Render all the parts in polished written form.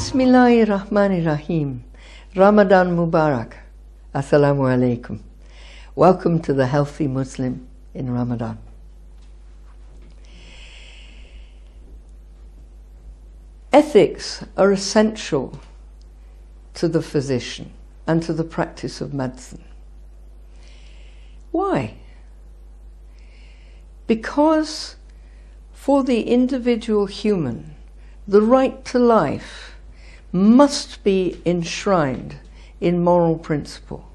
Bismillahirrahmanirrahim. Ramadan Mubarak. Assalamu alaikum. Welcome to the Healthy Muslim in Ramadan. Ethics are essential to the physician and to the practice of medicine. Why? Because for the individual human, the right to life must be enshrined in moral principle.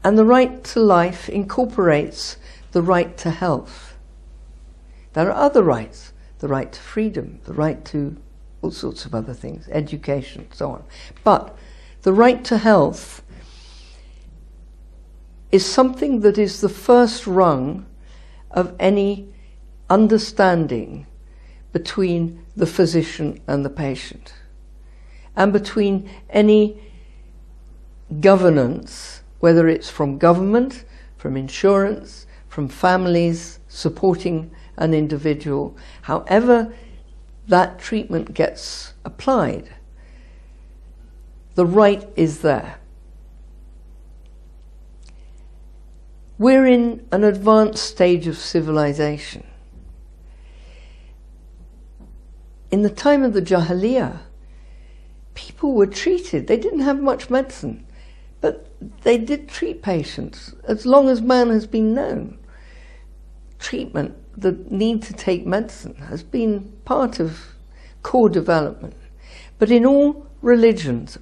And the right to life incorporates the right to health. There are other rights, the right to freedom, the right to all sorts of other things, education, so on. But the right to health is something that is the first rung of any understanding between the physician and the patient, and between any governance, whether it's from government, from insurance, from families supporting an individual, however that treatment gets applied, the right is there. We're in an advanced stage of civilization. In the time of the Jahiliyyah, people were treated. They didn't have much medicine, but they did treat patients. As long as man has been known, treatment, the need to take medicine, has been part of core development. But in all religions,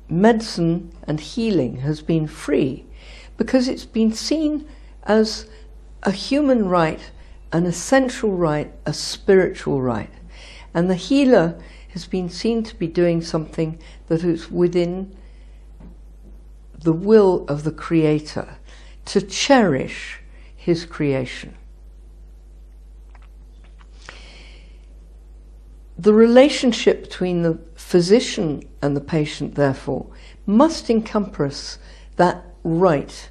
medicine and healing has been free because it's been seen as a human right, an essential right, a spiritual right. And the healer has been seen to be doing something that is within the will of the Creator, to cherish his creation. The relationship between the physician and the patient, therefore, must encompass that right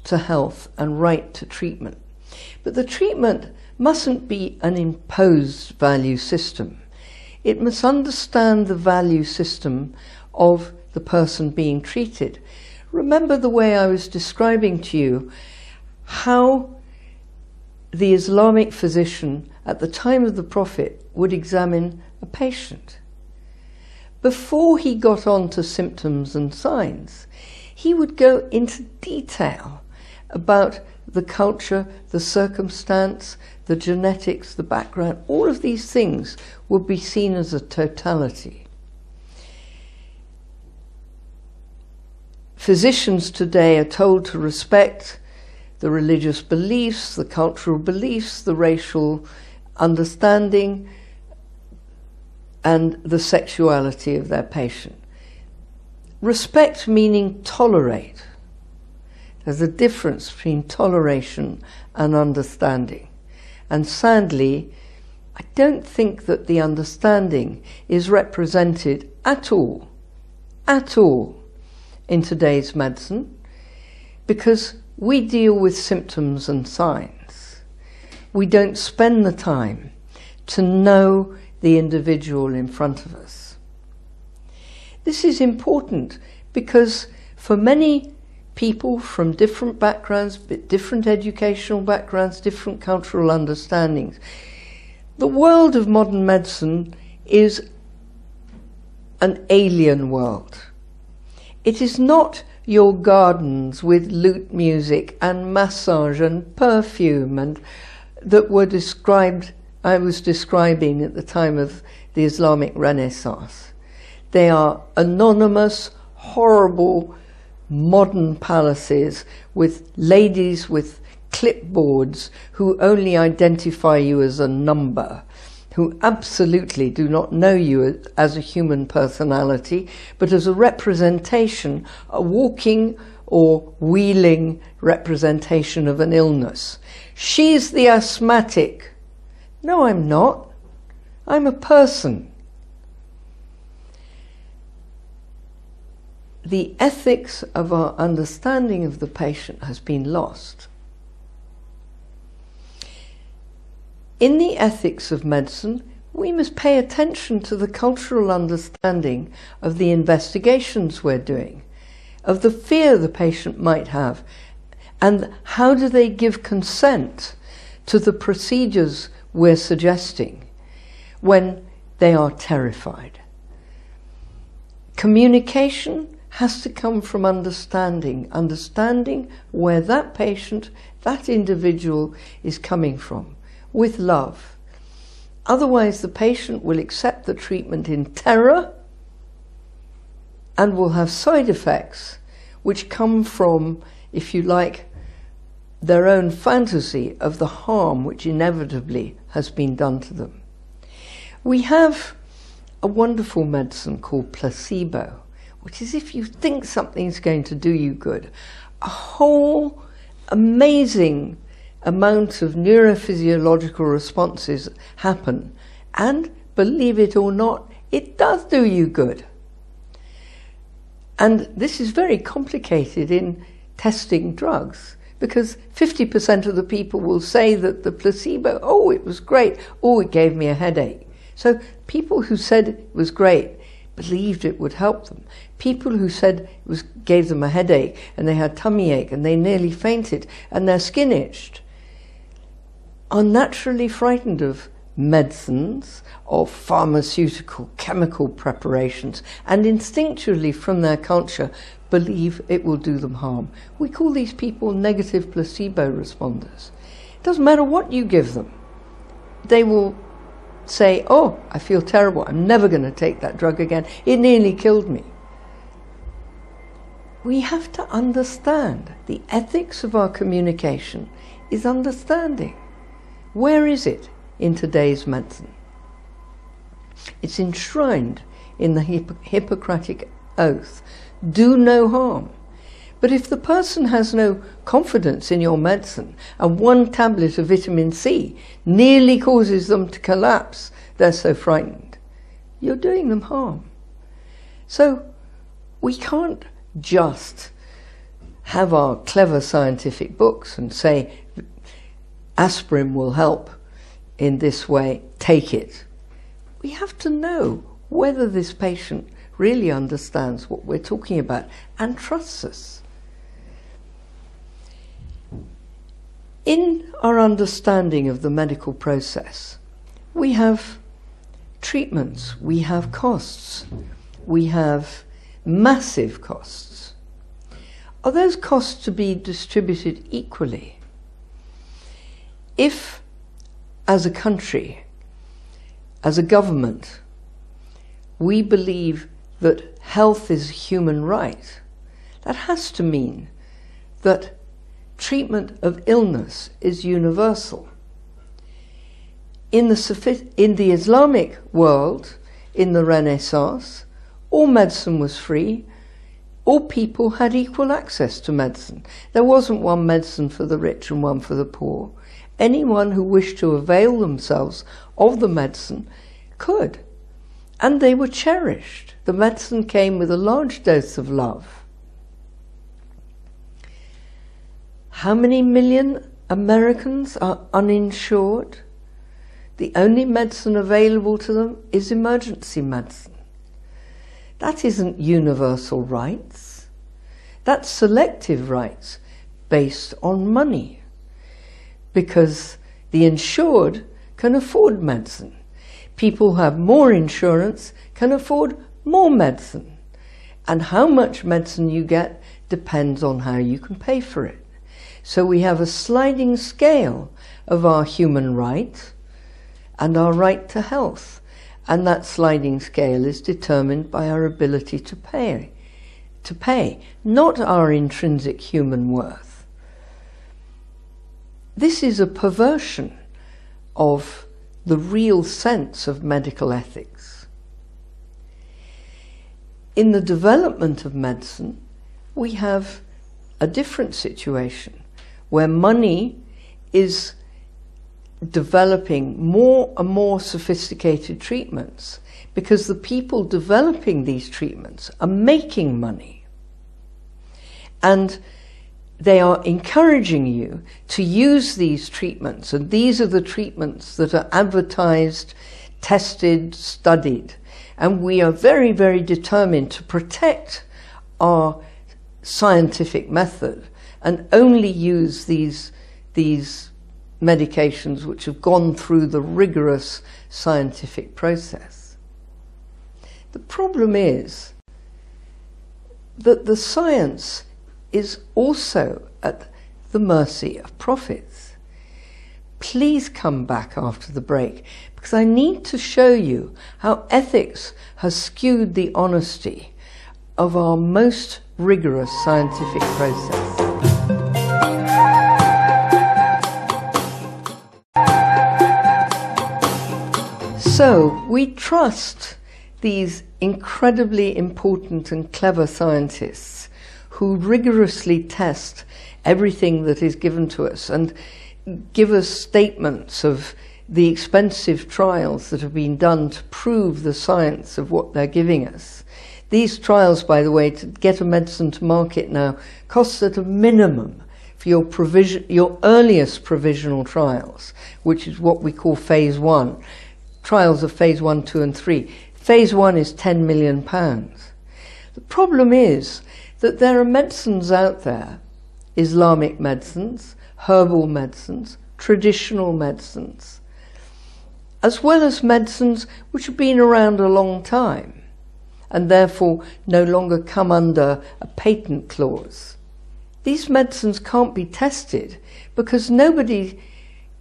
to health and right to treatment. But the treatment mustn't be an imposed value system. It must understand the value system of the person being treated. Remember the way I was describing to you how the Islamic physician at the time of the Prophet would examine a patient. Before he got on to symptoms and signs, he would go into detail about the culture, the circumstance, the genetics, the background. All of these things would be seen as a totality. Physicians today are told to respect the religious beliefs, the cultural beliefs, the racial understanding, and the sexuality of their patient. Respect meaning tolerate. There's a difference between toleration and understanding. And sadly, I don't think that the understanding is represented at all in today's medicine, because we deal with symptoms and signs. We don't spend the time to know the individual in front of us. This is important because for many people from different backgrounds, different educational backgrounds, different cultural understandings, the world of modern medicine is an alien world. It is not your gardens with lute music and massage and perfume and that were described, I was describing at the time of the Islamic Renaissance. They are anonymous, horrible, modern palaces with ladies with clipboards who only identify you as a number, who absolutely do not know you as a human personality, but as a representation, a walking or wheeling representation of an illness. She's the asthmatic. No, I'm not. I'm a person. The ethics of our understanding of the patient has been lost. In the ethics of medicine, we must pay attention to the cultural understanding of the investigations we're doing, of the fear the patient might have, and how do they give consent to the procedures we're suggesting when they are terrified. Communication has to come from understanding where that patient, that individual is coming from, with love. Otherwise, the patient will accept the treatment in terror and will have side effects which come from, if you like, their own fantasy of the harm which inevitably has been done to them. We have a wonderful medicine called placebo, which is if you think something's going to do you good, a whole amazing amount of neurophysiological responses happen, and believe it or not, it does do you good. And this is very complicated in testing drugs, because 50% of the people will say that the placebo, oh, it was great, oh, it gave me a headache. So people who said it was great believed it would help them. People who said it gave them a headache and they had tummy ache and they nearly fainted and their skin itched are naturally frightened of medicines, of pharmaceutical chemical preparations, and instinctually from their culture believe it will do them harm. We call these people negative placebo responders. It doesn't matter what you give them. They will say, oh, I feel terrible, I'm never going to take that drug again, it nearly killed me. We have to understand the ethics of our communication is understanding. Where is it in today's medicine? It's enshrined in the Hippocratic Oath, do no harm. But if the person has no confidence in your medicine and one tablet of vitamin C nearly causes them to collapse, they're so frightened, you're doing them harm. So we can't just have our clever scientific books and say aspirin will help in this way, take it. We have to know whether this patient really understands what we're talking about and trusts us. In our understanding of the medical process, we have treatments, we have costs, we have massive costs. Are those costs to be distributed equally? If, as a country, as a government, we believe that health is a human right, that has to mean that treatment of illness is universal. In the Islamic world, in the Renaissance, all medicine was free. All people had equal access to medicine. There wasn't one medicine for the rich and one for the poor. Anyone who wished to avail themselves of the medicine could. And they were cherished. The medicine came with a large dose of love. How many million Americans are uninsured? The only medicine available to them is emergency medicine. That isn't universal rights. That's selective rights based on money. Because the insured can afford medicine. People who have more insurance can afford more medicine. And how much medicine you get depends on how you can pay for it. So we have a sliding scale of our human right and our right to health. And that sliding scale is determined by our ability to pay, not our intrinsic human worth. This is a perversion of the real sense of medical ethics. In the development of medicine, we have a different situation where money is developing more and more sophisticated treatments because the people developing these treatments are making money. And they are encouraging you to use these treatments, and these are the treatments that are advertised tested, studied, and we are very, very determined to protect our scientific method and only use these medications which have gone through the rigorous scientific process. The problem is that the science is also at the mercy of profits. Please come back after the break, because I need to show you how ethics has skewed the honesty of our most rigorous scientific process. So we trust these incredibly important and clever scientists who rigorously test everything that is given to us and give us statements of the expensive trials that have been done to prove the science of what they're giving us. These trials, by the way, to get a medicine to market now, costs at a minimum for your earliest provisional trials, which is what we call phase 1. Trials of phase 1, 2 and 3. Phase 1 is £10 million. The problem is that there are medicines out there, Islamic medicines, herbal medicines, traditional medicines, as well as medicines which have been around a long time and therefore no longer come under a patent clause. These medicines can't be tested because nobody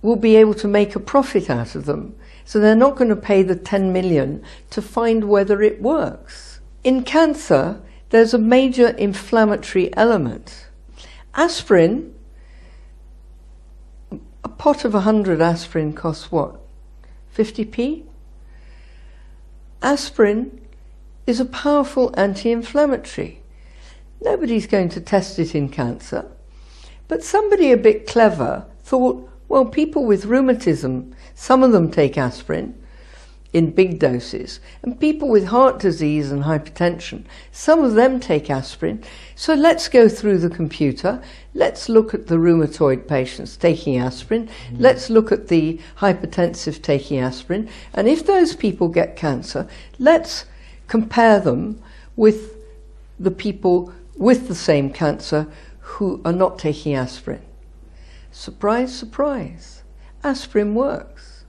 will be able to make a profit out of them, so they're not going to pay the 10 million to find whether it works. In cancer, there's a major inflammatory element. Aspirin, a pot of 100 aspirin costs what? 50p? Aspirin is a powerful anti-inflammatory. Nobody's going to test it in cancer, but somebody a bit clever thought, well, people with rheumatism, some of them take aspirin in big doses, and people with heart disease and hypertension, some of them take aspirin. So let's go through the computer, let's look at the rheumatoid patients taking aspirin, let's look at the hypertensive taking aspirin, and if those people get cancer, let's compare them with the people with the same cancer who are not taking aspirin. Surprise, surprise, aspirin works.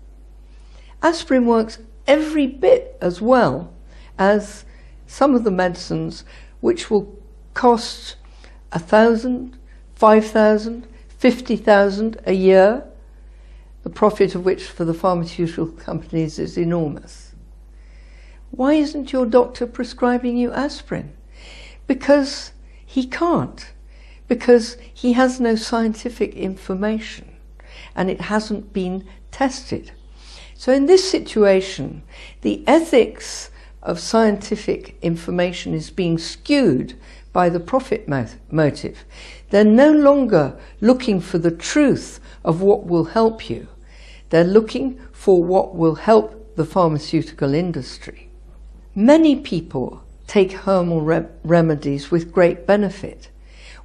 Aspirin works every bit as well as some of the medicines which will cost 1,000, 5,000, 50,000 a year, the profit of which for the pharmaceutical companies is enormous. Why isn't your doctor prescribing you aspirin? Because he can't. Because he has no scientific information and it hasn't been tested. So in this situation, the ethics of scientific information is being skewed by the profit motive. They're no longer looking for the truth of what will help you. They're looking for what will help the pharmaceutical industry. Many people take herbal remedies with great benefit.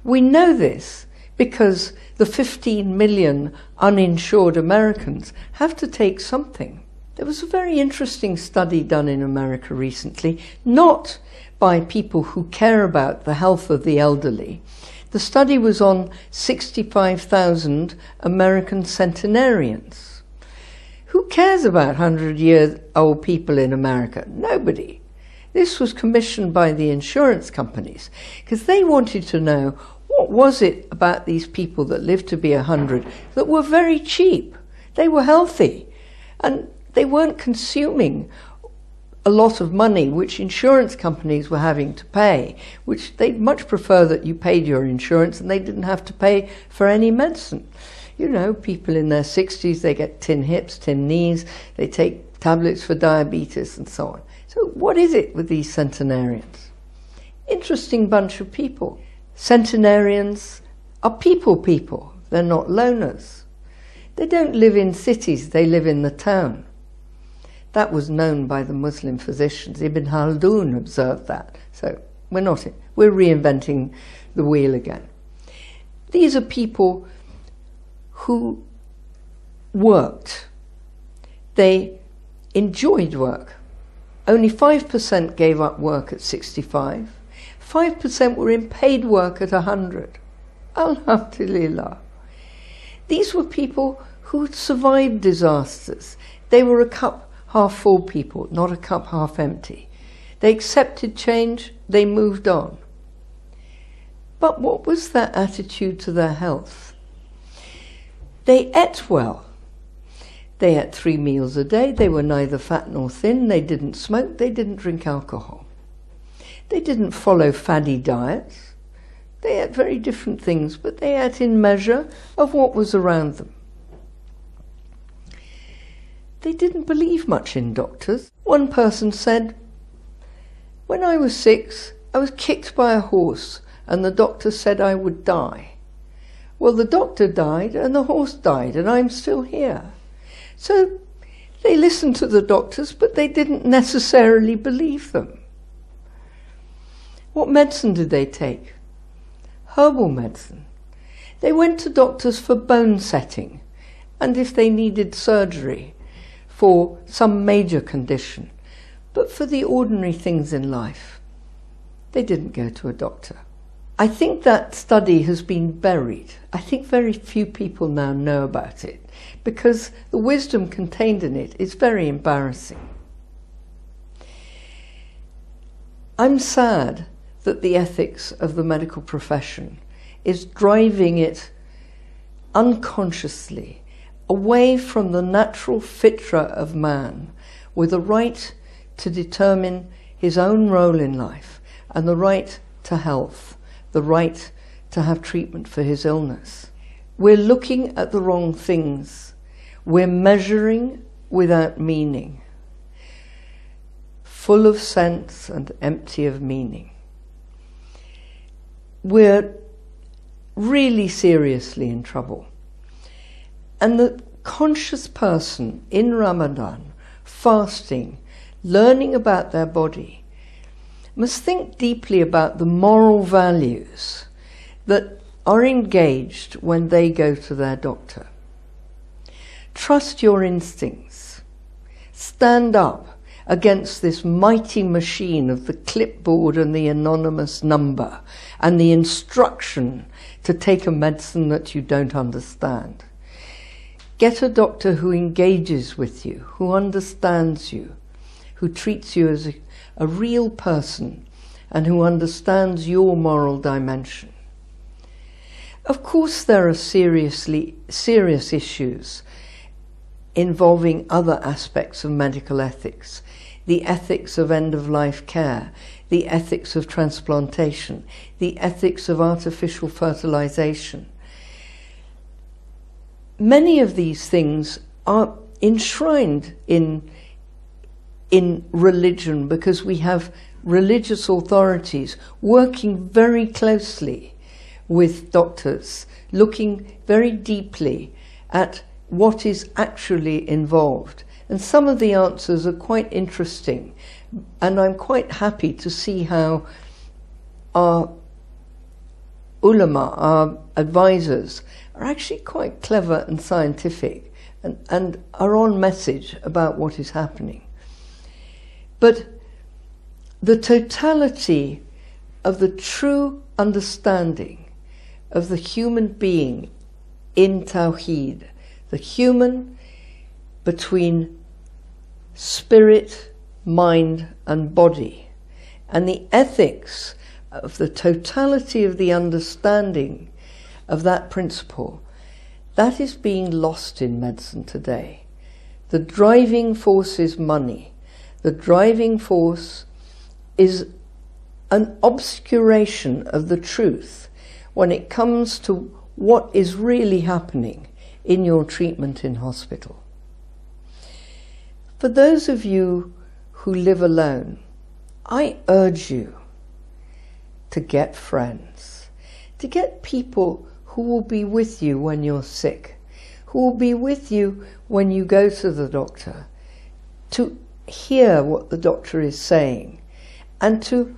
We know this because the 15 million uninsured Americans have to take something. There was a very interesting study done in America recently, not by people who care about the health of the elderly. The study was on 65,000 American centenarians. Who cares about 100-year-old people in America? Nobody. This was commissioned by the insurance companies because they wanted to know what was it about these people that lived to be 100 that were very cheap. They were healthy and they weren't consuming a lot of money which insurance companies were having to pay, which they'd much prefer that you paid your insurance and they didn't have to pay for any medicine. You know, people in their 60s, they get tin hips, tin knees, they take tablets for diabetes and so on. So what is it with these centenarians? Interesting bunch of people. Centenarians are people. They're not loners. They don't live in cities, they live in the town. That was known by the Muslim physicians. Ibn Khaldun observed that. So we're reinventing the wheel again. These are people who worked. They enjoyed work. Only 5% gave up work at 65. 5% were in paid work at 100. Alhamdulillah. These were people who had survived disasters. They were a cup half full people, not a cup half empty. They accepted change, they moved on. But what was their attitude to their health? They ate well. They ate 3 meals a day, they were neither fat nor thin, they didn't smoke, they didn't drink alcohol. They didn't follow faddy diets. They ate very different things, but they ate in measure of what was around them. They didn't believe much in doctors. One person said, "When I was 6, I was kicked by a horse and the doctor said I would die. Well, the doctor died and the horse died and I'm still here." So they listened to the doctors, but they didn't necessarily believe them. What medicine did they take? Herbal medicine. They went to doctors for bone setting and if they needed surgery for some major condition. But for the ordinary things in life, they didn't go to a doctor. I think that study has been buried. I think very few people now know about it because the wisdom contained in it is very embarrassing. I'm sad that the ethics of the medical profession is driving it unconsciously away from the natural fitra of man with the right to determine his own role in life and the right to health, the right to have treatment for his illness. We're looking at the wrong things. We're measuring without meaning, full of sense and empty of meaning. We're really seriously in trouble. And the conscious person in Ramadan, fasting, learning about their body, must think deeply about the moral values that are engaged when they go to their doctor. Trust your instincts. Stand up against this mighty machine of the clipboard and the anonymous number and the instruction to take a medicine that you don't understand. Get a doctor who engages with you, who understands you, who treats you as a real person and who understands your moral dimension. Of course there are serious issues involving other aspects of medical ethics, the ethics of end-of-life care, the ethics of transplantation, the ethics of artificial fertilization. Many of these things are enshrined in religion because we have religious authorities working very closely with doctors, looking very deeply at what is actually involved. And some of the answers are quite interesting, and I'm quite happy to see how our ulama, our advisors, are actually quite clever and scientific and are on message about what is happening. But the totality of the true understanding of the human being in Tawheed, the human between spirit, mind and body, and the ethics of the totality of the understanding of that principle, that is being lost in medicine today. The driving force is money. The driving force is an obscuration of the truth when it comes to what is really happening in your treatment in hospital. For those of you who live alone, I urge you to get friends, to get people who will be with you when you're sick, who will be with you when you go to the doctor, to hear what the doctor is saying and to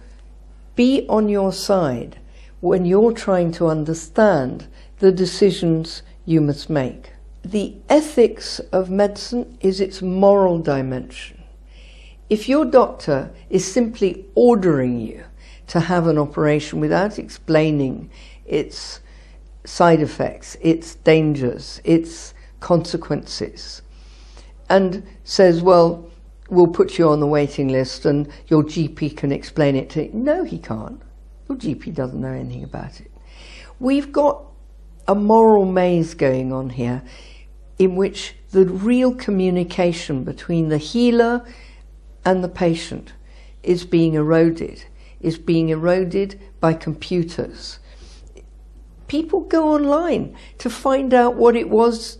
be on your side when you're trying to understand the decisions you must make. the ethics of medicine is its moral dimension. If your doctor is simply ordering you to have an operation without explaining its side effects, its dangers, its consequences, and says, well, we'll put you on the waiting list and your GP can explain it to you. No, he can't. Your GP doesn't know anything about it. We've got a moral maze going on here in which the real communication between the healer and the patient is being eroded by computers. People go online to find out what it was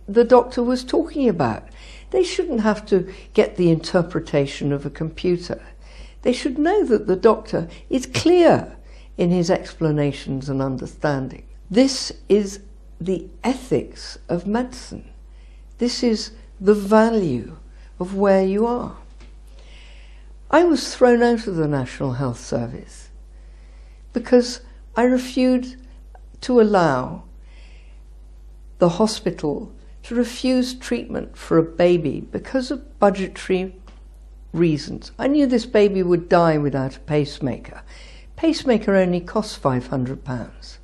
the doctor was talking about. They shouldn't have to get the interpretation of a computer. They should know that the doctor is clear in his explanations and understanding. This is the ethics of medicine. This is the value of where you are. I was thrown out of the National Health Service because I refused to allow the hospital to refuse treatment for a baby because of budgetary reasons. I knew this baby would die without a pacemaker. Pacemaker only costs £500.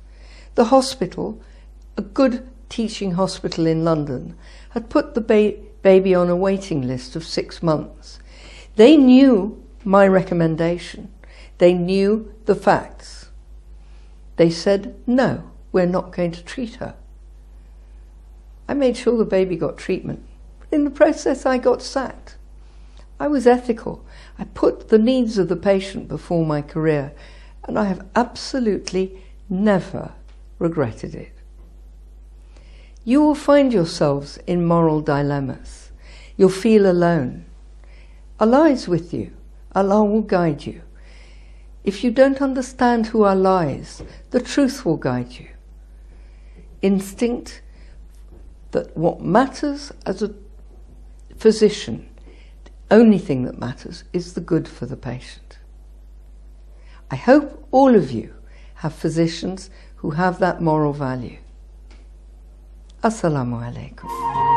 The hospital, a good teaching hospital in London, had put the baby on a waiting list of 6 months. They knew my recommendation. They knew the facts. They said, no, we're not going to treat her. I made sure the baby got treatment. In the process, I got sacked. I was ethical. I put the needs of the patient before my career, and I have absolutely never regretted it. You will find yourselves in moral dilemmas. You'll feel alone. Allah is with you. Allah will guide you. If you don't understand who Allah is, the truth will guide you. Instinct that what matters as a physician, the only thing that matters is the good for the patient. I hope all of you have physicians who have that moral value. Assalamu alaikum.